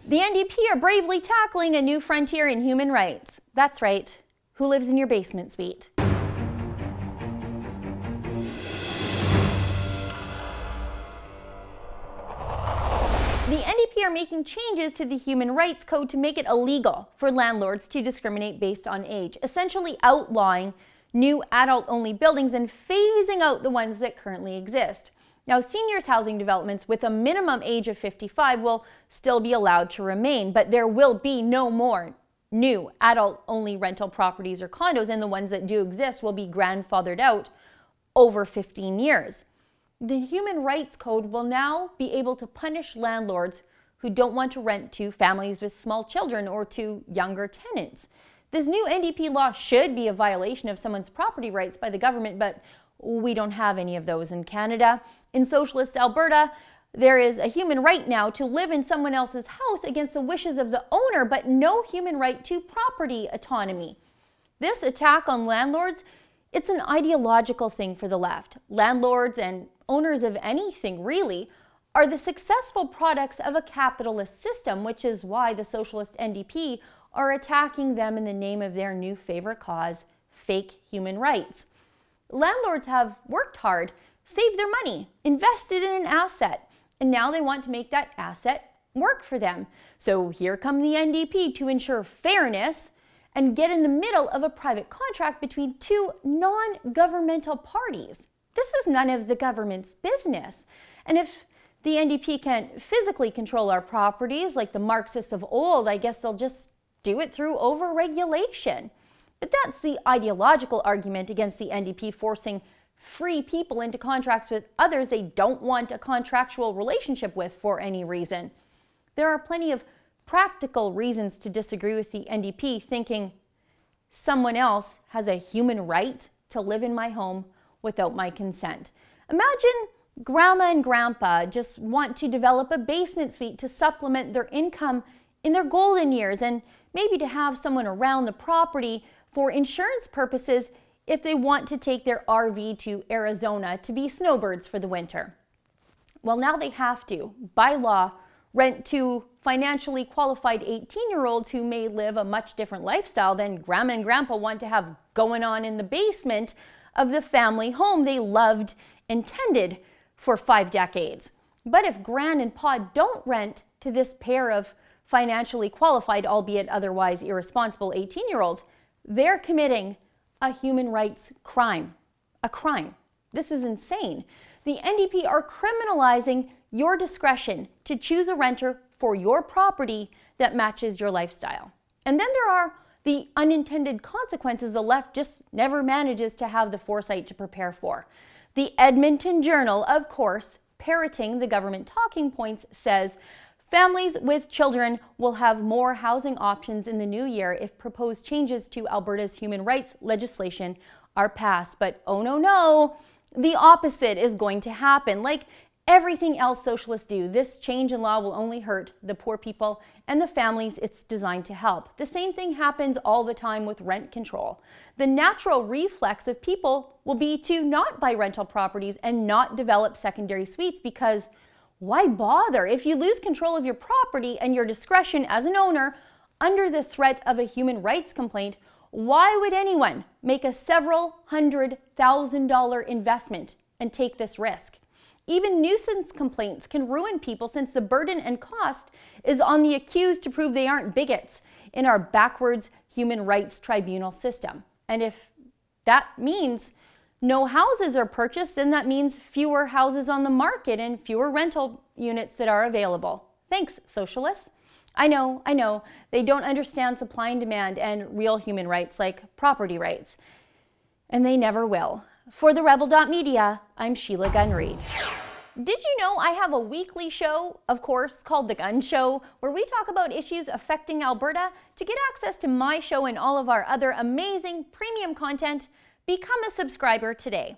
The NDP are bravely tackling a new frontier in human rights. That's right. Who lives in your basement suite? The NDP are making changes to the Human Rights Code to make it illegal for landlords to discriminate based on age, essentially outlawing new adult-only buildings and phasing out the ones that currently exist. Now, seniors housing developments with a minimum age of 55 will still be allowed to remain, but there will be no more new adult-only rental properties or condos, and the ones that do exist will be grandfathered out over 15 years. The Human Rights Code will now be able to punish landlords who don't want to rent to families with small children or to younger tenants. This new NDP law should be a violation of someone's property rights by the government, but we don't have any of those in Canada. In socialist Alberta, there is a human right now to live in someone else's house against the wishes of the owner, but no human right to property autonomy. This attack on landlords, it's an ideological thing for the left. Landlords and owners of anything, really, are the successful products of a capitalist system, which is why the socialist NDP are attacking them in the name of their new favorite cause, fake human rights. Landlords have worked hard, saved their money, invested in an asset, and now they want to make that asset work for them. So here come the NDP to ensure fairness and get in the middle of a private contract between two non-governmental parties. This is none of the government's business. And if the NDP can't physically control our properties like the Marxists of old, I guess they'll just do it through over-regulation. But that's the ideological argument against the NDP forcing free people into contracts with others they don't want a contractual relationship with for any reason. There are plenty of practical reasons to disagree with the NDP, thinking someone else has a human right to live in my home without my consent. Imagine grandma and grandpa just want to develop a basement suite to supplement their income in their golden years, and maybe to have someone around the property for insurance purposes if they want to take their RV to Arizona to be snowbirds for the winter. Well, now they have to, by law, rent to financially qualified 18-year-olds who may live a much different lifestyle than grandma and grandpa want to have going on in the basement of the family home they loved and tended for 5 decades. But if Gran and Pa don't rent to this pair of financially qualified, albeit otherwise irresponsible 18-year-olds, they're committing a human rights crime. A crime. This is insane. The NDP are criminalizing your discretion to choose a renter for your property that matches your lifestyle. And then there are the unintended consequences the left just never manages to have the foresight to prepare for. The Edmonton Journal, of course, parroting the government talking points, says families with children will have more housing options in the new year if proposed changes to Alberta's human rights legislation are passed. But oh no, the opposite is going to happen. Like everything else socialists do, this change in law will only hurt the poor people and the families it's designed to help. The same thing happens all the time with rent control. The natural reflex of people will be to not buy rental properties and not develop secondary suites, because why bother? If you lose control of your property and your discretion as an owner under the threat of a human rights complaint, why would anyone make a several $100,000 investment and take this risk? Even nuisance complaints can ruin people, since the burden and cost is on the accused to prove they aren't bigots in our backwards human rights tribunal system. And if that means no houses are purchased, then that means fewer houses on the market and fewer rental units that are available. Thanks, socialists. I know, they don't understand supply and demand and real human rights like property rights. And they never will. For the Rebel.media, I'm Sheila Gunn-Reid. Did you know I have a weekly show, of course, called The Gun Show, where we talk about issues affecting Alberta? To get access to my show and all of our other amazing premium content, become a subscriber today.